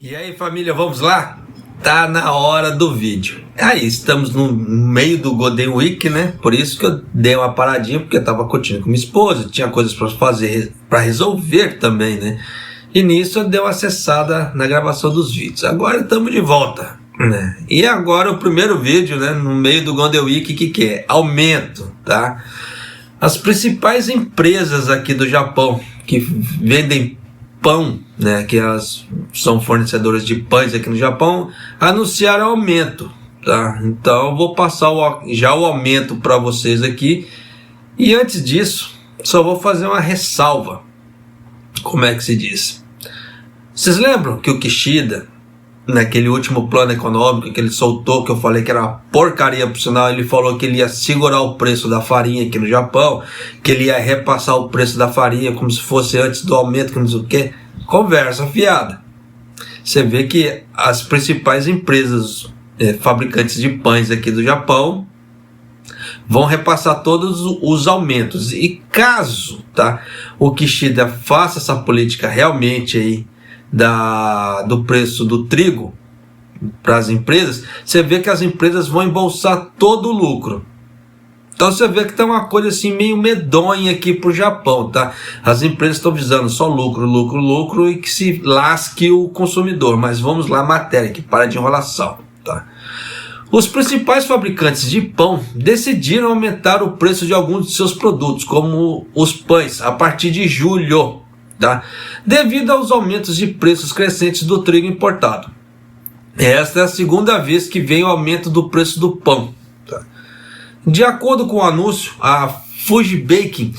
E aí, família, vamos lá? Tá na hora do vídeo. Aí, estamos no meio do Golden Week, né? Por isso que eu dei uma paradinha, porque eu tava curtindo com minha esposa, tinha coisas para fazer, para resolver também, né? E nisso eu dei uma acessada na gravação dos vídeos. Agora estamos de volta, né? E agora o primeiro vídeo, né? No meio do Golden Week, que é? Aumento, tá? As principais empresas aqui do Japão que vendem pão, né, que elas são fornecedoras de pães aqui no Japão, anunciaram aumento, tá? Então eu vou passar já o aumento para vocês aqui. E antes disso, só vou fazer uma ressalva. Como é que se diz? Vocês lembram que o Kishida, naquele último plano econômico que ele soltou, que eu falei que era uma porcaria, por sinal, ele falou que ele ia segurar o preço da farinha aqui no Japão, que ele ia repassar o preço da farinha como se fosse antes do aumento, que não sei o que. Conversa fiada. Você vê que as principais empresas fabricantes de pães aqui do Japão vão repassar todos os aumentos. E caso, tá, o Kishida faça essa política realmente aí do preço do trigo para as empresas, você vê que as empresas vão embolsar todo o lucro. Então você vê que tem uma coisa assim meio medonha aqui pro Japão, tá? As empresas estão visando só lucro, lucro, lucro e que se lasque o consumidor. Mas vamos lá, matéria, que para de enrolação, tá? Os principais fabricantes de pão decidiram aumentar o preço de alguns de seus produtos, como os pães, a partir de julho, tá? Devido aos aumentos de preços crescentes do trigo importado. Esta é a segunda vez que vem o aumento do preço do pão, tá? De acordo com o anúncio, a Fuji Baking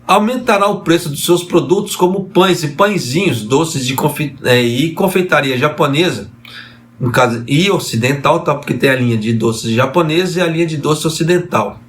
aumentará o preço de seus produtos como pães e pãezinhos, doces e confeitaria japonesa, no caso, e ocidental, tá? Porque tem a linha de doces japonesa e a linha de doce ocidental.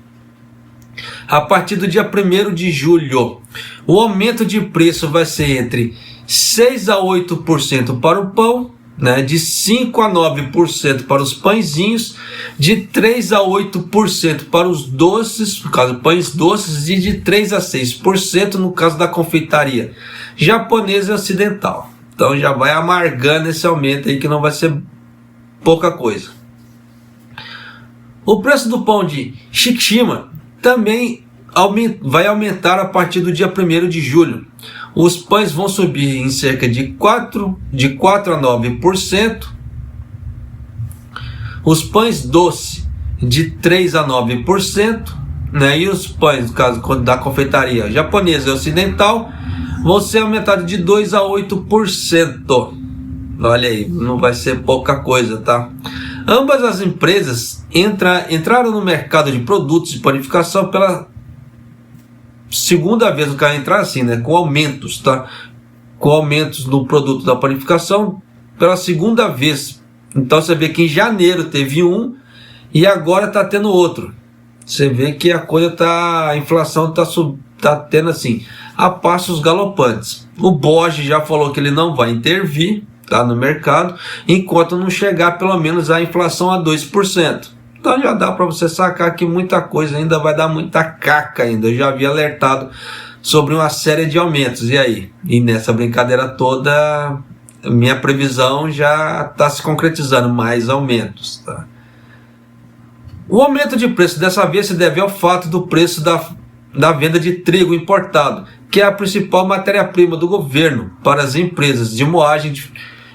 A partir do dia 1º de julho, o aumento de preço vai ser entre 6 a 8% para o pão, né, de 5 a 9% para os pãezinhos, de 3 a 8% para os doces, no caso pães doces, e de 3 a 6% no caso da confeitaria japonesa e ocidental. Então já vai amargando esse aumento aí, que não vai ser pouca coisa. O preço do pão de Shikishima também vai aumentar a partir do dia 1º de julho. Os pães vão subir em cerca de 4 a 9%. Os pães doce de 3 a 9%. Né? E os pães, no caso da confeitaria japonesa e ocidental, vão ser aumentados de 2 a 8%. Olha aí, não vai ser pouca coisa, tá? Ambas as empresas entraram no mercado de produtos de panificação pela segunda vez. O cara entrar assim, né? Com aumentos, tá? Com aumentos no produto da panificação pela segunda vez. Então você vê que em janeiro teve um e agora tá tendo outro. Você vê que a coisa a inflação tá tendo assim, a passos galopantes. O BOJ já falou que ele não vai intervir, tá, no mercado, enquanto não chegar pelo menos a inflação a 2%. Então já dá para você sacar que muita coisa ainda vai dar muita caca ainda. Eu já havia alertado sobre uma série de aumentos. E aí? E nessa brincadeira toda, minha previsão já está se concretizando, mais aumentos, tá? O aumento de preço dessa vez se deve ao fato do preço da venda de trigo importado, que é a principal matéria-prima do governo para as empresas de moagem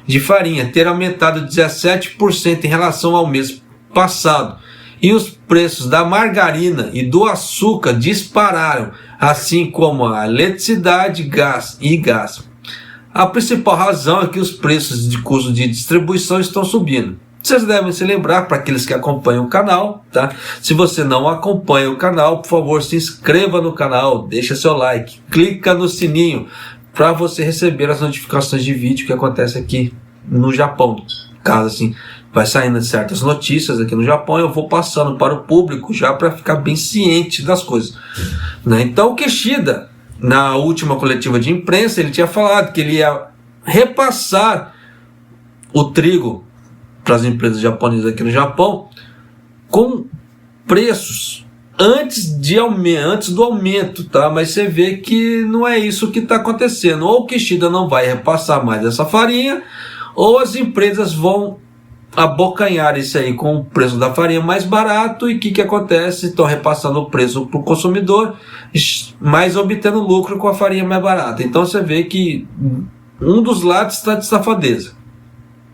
de farinha, ter aumentado 17% em relação ao mês passado, e os preços da margarina e do açúcar dispararam, assim como a eletricidade, gás. A principal razão é que os preços de custo de distribuição estão subindo. Vocês devem se lembrar, para aqueles que acompanham o canal, tá? Se você não acompanha o canal, por favor, se inscreva no canal, deixa seu like, clica no sininho para você receber as notificações de vídeo que acontece aqui no Japão. Caso assim, vai saindo certas notícias aqui no Japão, eu vou passando para o público já para ficar bem ciente das coisas, né? Então o Kishida, na última coletiva de imprensa, ele tinha falado que ele ia repassar o trigo para as empresas japonesas aqui no Japão com preços antes do aumento, tá? Mas você vê que não é isso que está acontecendo. Ou o Kishida não vai repassar mais essa farinha, ou as empresas vão abocanhar isso aí com o preço da farinha mais barato, e o que acontece? Estão repassando o preço para o consumidor, mas obtendo lucro com a farinha mais barata. Então você vê que um dos lados está de safadeza,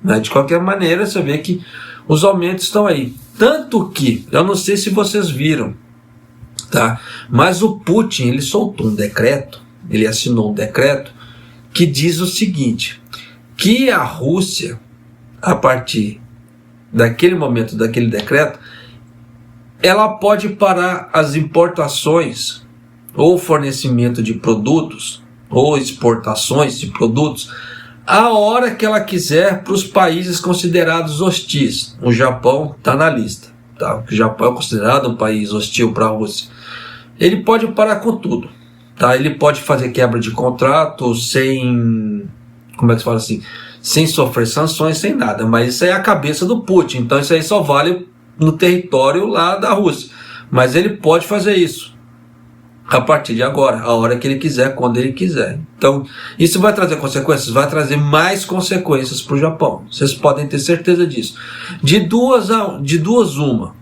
né? De qualquer maneira, você vê que os aumentos estão aí. Tanto que, eu não sei se vocês viram, tá? Mas o Putin, ele soltou um decreto, ele assinou um decreto que diz o seguinte, que a Rússia, a partir daquele momento, daquele decreto, ela pode parar as importações ou fornecimento de produtos ou exportações de produtos a hora que ela quiser para os países considerados hostis. O Japão está na lista, tá? O Japão é considerado um país hostil para a Rússia. Ele pode parar com tudo, tá? Ele pode fazer quebra de contrato sem, como é que se fala assim, sem sofrer sanções, sem nada, mas isso aí é a cabeça do Putin, então isso aí só vale no território lá da Rússia, mas ele pode fazer isso a partir de agora, a hora que ele quiser, quando ele quiser. Então isso vai trazer consequências? Vai trazer mais consequências para o Japão, vocês podem ter certeza disso. De duas uma,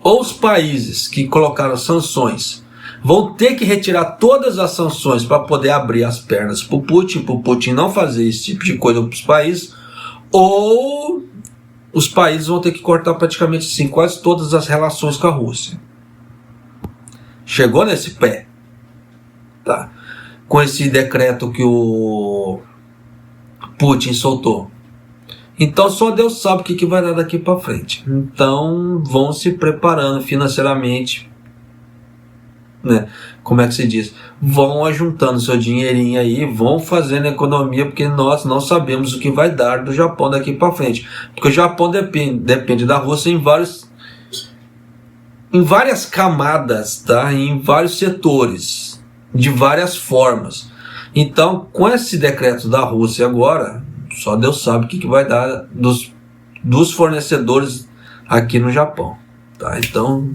ou os países que colocaram sanções vão ter que retirar todas as sanções para poder abrir as pernas para o Putin não fazer esse tipo de coisa para os países, ou os países vão ter que cortar praticamente assim, quase todas as relações com a Rússia. Chegou nesse pé, tá? Com esse decreto que o Putin soltou. Então só Deus sabe o que vai dar daqui para frente. Então vão se preparando financeiramente, né? Como é que se diz? Vão ajuntando seu dinheirinho aí, vão fazendo economia, porque nós não sabemos o que vai dar do Japão daqui para frente. Porque o Japão depende da Rússia em várias camadas, tá? Em vários setores, de várias formas. Então, com esse decreto da Rússia agora, só Deus sabe o que vai dar dos fornecedores aqui no Japão, tá? Então,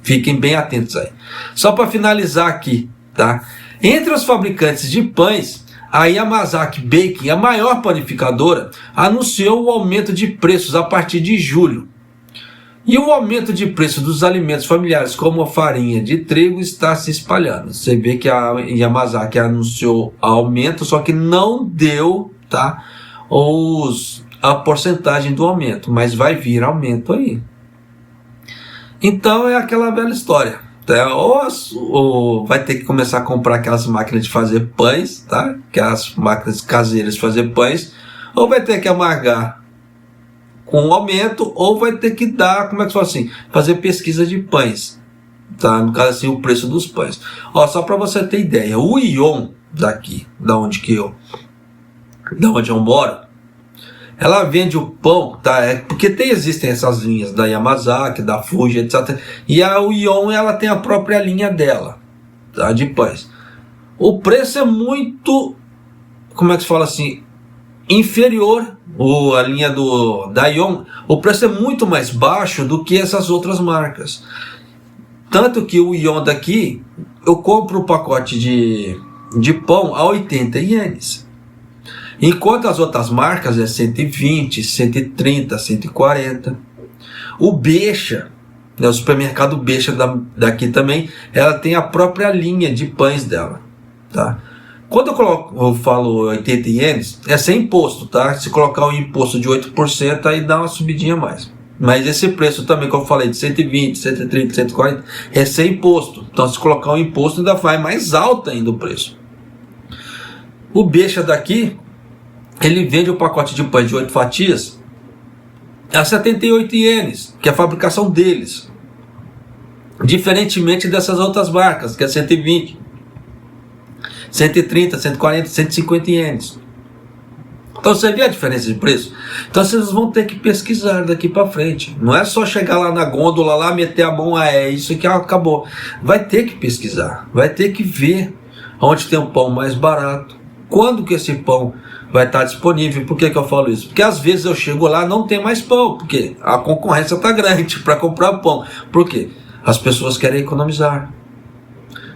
fiquem bem atentos aí. Só para finalizar aqui, tá? Entre os fabricantes de pães, a Yamazaki Baking, a maior panificadora, anunciou o aumento de preços a partir de julho. E o aumento de preço dos alimentos familiares, como a farinha de trigo, está se espalhando. Você vê que a Yamazaki anunciou aumento, só que não deu, tá, a porcentagem do aumento, mas vai vir aumento aí. Então é aquela velha história, tá? Ou vai ter que começar a comprar aquelas máquinas de fazer pães, tá? Aquelas máquinas caseiras de fazer pães, ou vai ter que amargar com o aumento, ou vai ter que dar, como é que fala assim, fazer pesquisa de pães, tá? No caso assim, o preço dos pães. Ó, só para você ter ideia, o Ion daqui, da onde eu moro, ela vende o pão, tá? Porque existem essas linhas da Yamazaki, da Fuji, etc. E a Ion, ela tem a própria linha dela, tá? De pães. O preço é muito, como é que se fala assim, inferior. A linha da Ion, o preço é muito mais baixo do que essas outras marcas. Tanto que o Ion daqui, eu compro o pacote de pão a 80 ienes. Enquanto as outras marcas é 120, 130, 140. O Beixa, né, o supermercado Beixa daqui também, ela tem a própria linha de pães dela, tá? Quando eu falo 80 ienes, é sem imposto, tá? Se colocar um imposto de 8%, aí dá uma subidinha a mais. Mas esse preço também, como eu falei, de 120, 130, 140, é sem imposto. Então, se colocar um imposto, ainda vai mais alto ainda o preço. O Beixa daqui, ele vende o pacote de pães de 8 fatias a 78 ienes, que é a fabricação deles. Diferentemente dessas outras marcas, que é 120. 130, 140, 150 ienes. Então você vê a diferença de preço? Então vocês vão ter que pesquisar daqui para frente. Não é só chegar lá na gôndola, lá meter a mão, é isso que acabou. Vai ter que pesquisar, vai ter que ver onde tem um pão mais barato, quando que esse pão vai estar disponível. Por que eu falo isso? Porque às vezes eu chego lá e não tem mais pão, porque a concorrência está grande para comprar pão. Por quê? As pessoas querem economizar.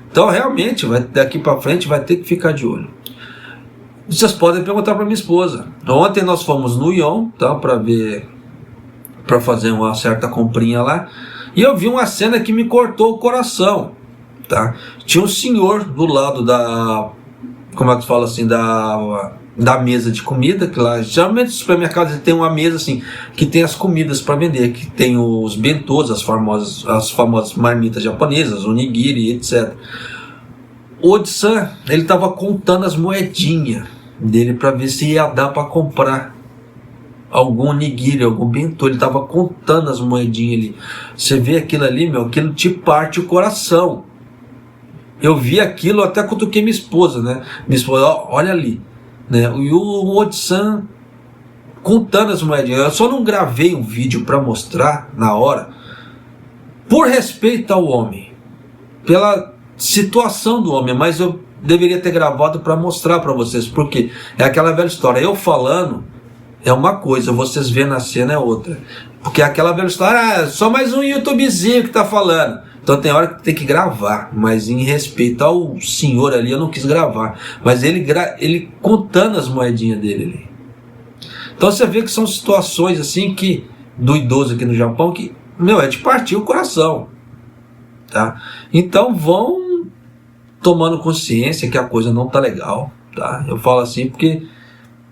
Então realmente, daqui para frente vai ter que ficar de olho. Vocês podem perguntar para minha esposa. Ontem nós fomos no Ion, tá, para fazer uma certa comprinha lá, e eu vi uma cena que me cortou o coração, tá? Tinha um senhor do lado da, como é que se fala assim, da mesa de comida, que lá, geralmente nos supermercados tem uma mesa assim, que tem as comidas para vender, que tem os bentôs, as famosas marmitas japonesas, onigiri, etc. O Odissan, ele estava contando as moedinhas dele para ver se ia dar para comprar algum onigiri, algum bentô. Ele estava contando as moedinhas ali. Você vê aquilo ali, meu, aquilo te parte o coração. Eu vi aquilo, até cutuquei minha esposa, né? Minha esposa, ó, olha ali, né? E o Odissan contando as moedinhas. Eu só não gravei um vídeo para mostrar na hora, por respeito ao homem, pela situação do homem, mas eu deveria ter gravado para mostrar para vocês, porque é aquela velha história, eu falando é uma coisa, vocês vendo a cena é outra, porque é aquela velha história, só mais um youtubezinho que tá falando, então tem hora que tem que gravar, mas em respeito ao senhor ali eu não quis gravar, mas ele contando as moedinhas dele ali. Então você vê que são situações assim que, do idoso aqui no Japão, que, meu, é de partir o coração, tá? Então vão tomando consciência que a coisa não tá legal, tá? Eu falo assim porque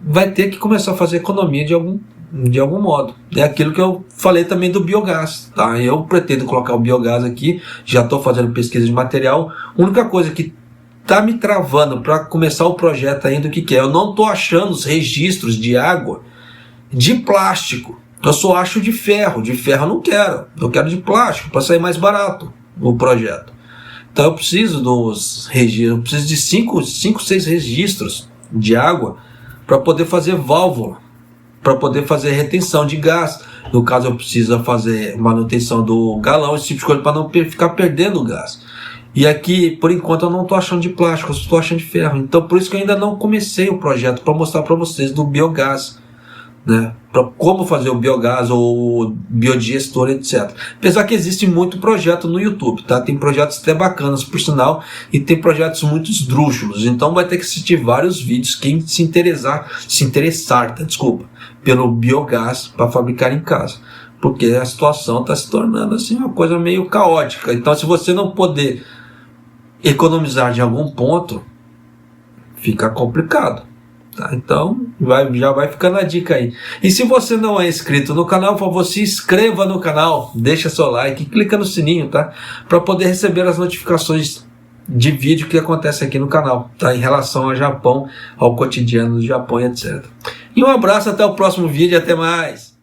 vai ter que começar a fazer economia de algum modo. É aquilo que eu falei também do biogás, tá? Eu pretendo colocar o biogás aqui, já estou fazendo pesquisa de material. A única coisa que tá me travando para começar o projeto ainda, o que é? Eu não estou achando os registros de água de plástico. Eu só acho de ferro eu não quero. Eu quero de plástico para sair mais barato o projeto. Então eu preciso dos registros, eu preciso de 6 registros de água para poder fazer válvula, para poder fazer retenção de gás. No caso eu preciso fazer manutenção do galão, esse tipo de coisa, para não ficar perdendo gás. E aqui, por enquanto, eu não estou achando de plástico, eu estou achando de ferro. Então por isso que eu ainda não comecei o projeto, para mostrar para vocês do biogás, né? Para como fazer o biogás ou biodigestor, etc. Apesar que existe muito projeto no YouTube, tá? Tem projetos até bacanas, por sinal, e tem projetos muito esdrúxulos. Então vai ter que assistir vários vídeos. Quem se interessar, pelo biogás para fabricar em casa, porque a situação está se tornando assim uma coisa meio caótica. Então, se você não poder economizar de algum ponto, fica complicado. Tá, então já vai ficando a dica aí. E se você não é inscrito no canal, por favor, se inscreva no canal, deixa seu like e clica no sininho, tá? Para poder receber as notificações de vídeo que acontece aqui no canal, tá? Em relação ao Japão, ao cotidiano do Japão, etc. E um abraço, até o próximo vídeo, até mais!